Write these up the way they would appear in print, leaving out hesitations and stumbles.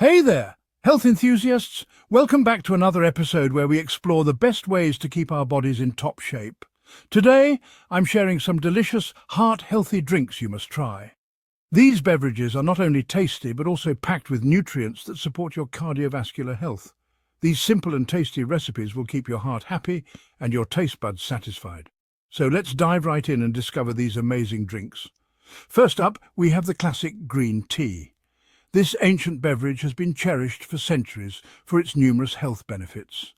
Hey there, health enthusiasts! Welcome back to another episode where we explore the best ways to keep our bodies in top shape. Today, I'm sharing some delicious, heart-healthy drinks you must try. These beverages are not only tasty but also packed with nutrients that support your cardiovascular health. These simple and tasty recipes will keep your heart happy and your taste buds satisfied. So let's dive right in and discover these amazing drinks. First up, we have the classic green tea. This ancient beverage has been cherished for centuries for its numerous health benefits.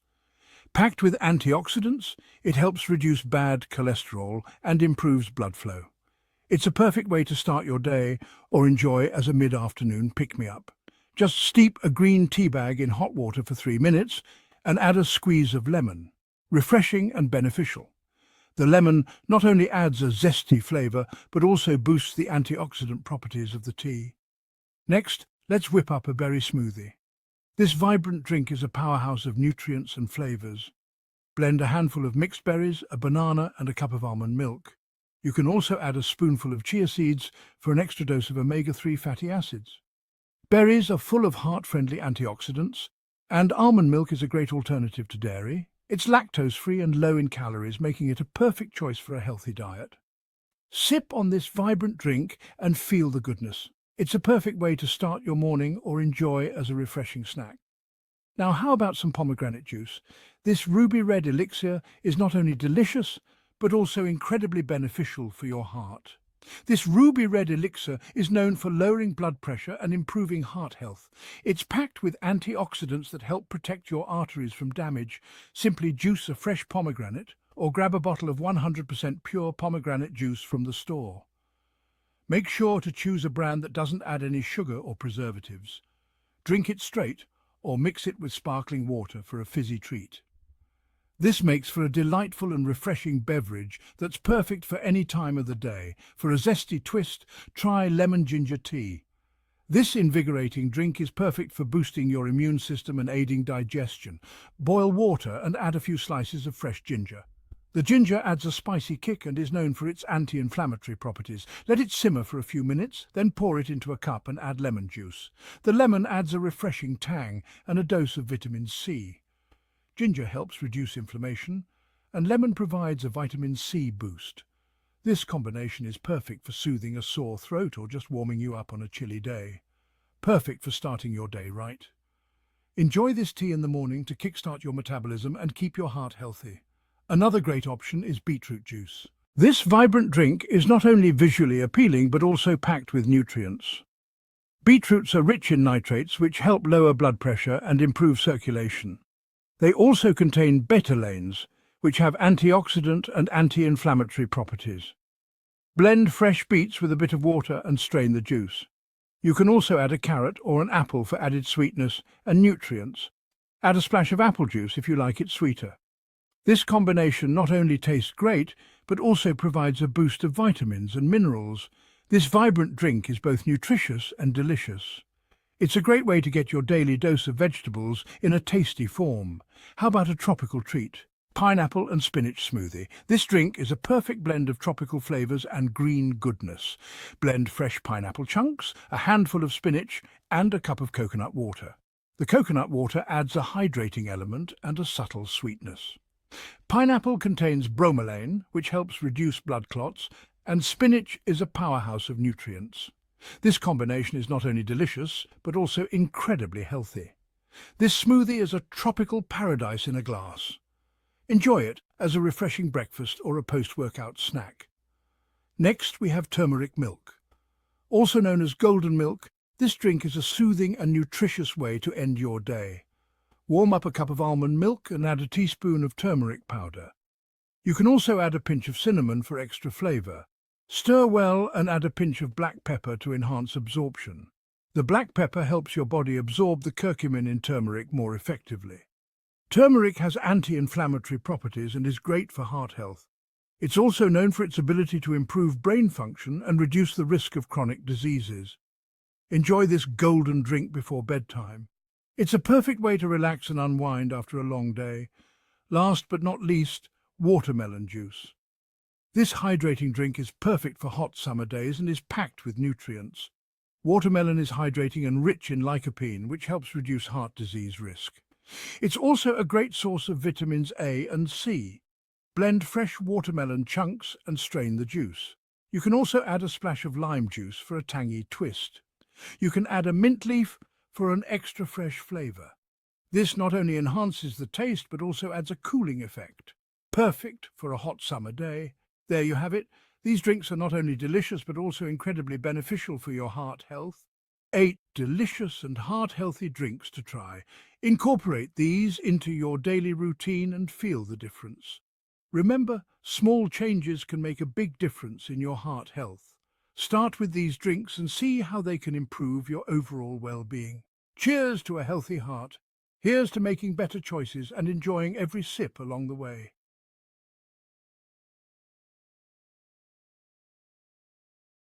Packed with antioxidants, it helps reduce bad cholesterol and improves blood flow. It's a perfect way to start your day or enjoy as a mid-afternoon pick-me-up. Just steep a green tea bag in hot water for 3 minutes and add a squeeze of lemon. Refreshing and beneficial. The lemon not only adds a zesty flavour but also boosts the antioxidant properties of the tea. Next, let's whip up a berry smoothie. This vibrant drink is a powerhouse of nutrients and flavors. Blend a handful of mixed berries, a banana, and a cup of almond milk. You can also add a spoonful of chia seeds for an extra dose of omega-3 fatty acids. Berries are full of heart-friendly antioxidants, and almond milk is a great alternative to dairy. It's lactose-free and low in calories, making it a perfect choice for a healthy diet. Sip on this vibrant drink and feel the goodness. It's a perfect way to start your morning or enjoy as a refreshing snack. Now, how about some pomegranate juice? This ruby red elixir is not only delicious, but also incredibly beneficial for your heart. This ruby red elixir is known for lowering blood pressure and improving heart health. It's packed with antioxidants that help protect your arteries from damage. Simply juice a fresh pomegranate or grab a bottle of 100% pure pomegranate juice from the store. Make sure to choose a brand that doesn't add any sugar or preservatives. Drink it straight or mix it with sparkling water for a fizzy treat. This makes for a delightful and refreshing beverage that's perfect for any time of the day. For a zesty twist, try lemon ginger tea. This invigorating drink is perfect for boosting your immune system and aiding digestion. Boil water and add a few slices of fresh ginger. The ginger adds a spicy kick and is known for its anti-inflammatory properties. Let it simmer for a few minutes, then pour it into a cup and add lemon juice. The lemon adds a refreshing tang and a dose of vitamin C. Ginger helps reduce inflammation, and lemon provides a vitamin C boost. This combination is perfect for soothing a sore throat or just warming you up on a chilly day. Perfect for starting your day right. Enjoy this tea in the morning to kickstart your metabolism and keep your heart healthy. Another great option is beetroot juice. This vibrant drink is not only visually appealing but also packed with nutrients. Beetroots are rich in nitrates which help lower blood pressure and improve circulation. They also contain betalains, which have antioxidant and anti-inflammatory properties. Blend fresh beets with a bit of water and strain the juice. You can also add a carrot or an apple for added sweetness and nutrients. Add a splash of apple juice if you like it sweeter. This combination not only tastes great, but also provides a boost of vitamins and minerals. This vibrant drink is both nutritious and delicious. It's a great way to get your daily dose of vegetables in a tasty form. How about a tropical treat? Pineapple and spinach smoothie. This drink is a perfect blend of tropical flavors and green goodness. Blend fresh pineapple chunks, a handful of spinach, and a cup of coconut water. The coconut water adds a hydrating element and a subtle sweetness. Pineapple contains bromelain, which helps reduce blood clots, and spinach is a powerhouse of nutrients. This combination is not only delicious, but also incredibly healthy. This smoothie is a tropical paradise in a glass. Enjoy it as a refreshing breakfast or a post-workout snack. Next, we have turmeric milk. Also known as golden milk, this drink is a soothing and nutritious way to end your day. Warm up a cup of almond milk and add a teaspoon of turmeric powder. You can also add a pinch of cinnamon for extra flavor. Stir well and add a pinch of black pepper to enhance absorption. The black pepper helps your body absorb the curcumin in turmeric more effectively. Turmeric has anti-inflammatory properties and is great for heart health. It's also known for its ability to improve brain function and reduce the risk of chronic diseases. Enjoy this golden drink before bedtime. It's a perfect way to relax and unwind after a long day. Last but not least, watermelon juice. This hydrating drink is perfect for hot summer days and is packed with nutrients. Watermelon is hydrating and rich in lycopene, which helps reduce heart disease risk. It's also a great source of vitamins A and C. Blend fresh watermelon chunks and strain the juice. You can also add a splash of lime juice for a tangy twist. You can add a mint leaf for an extra fresh flavor. This not only enhances the taste but also adds a cooling effect. Perfect for a hot summer day. There you have it. These drinks are not only delicious but also incredibly beneficial for your heart health. 8 delicious and heart-healthy drinks to try. Incorporate these into your daily routine and feel the difference. Remember, small changes can make a big difference in your heart health. Start with these drinks and see how they can improve your overall well-being. Cheers to a healthy heart. Here's to making better choices and enjoying every sip along the way.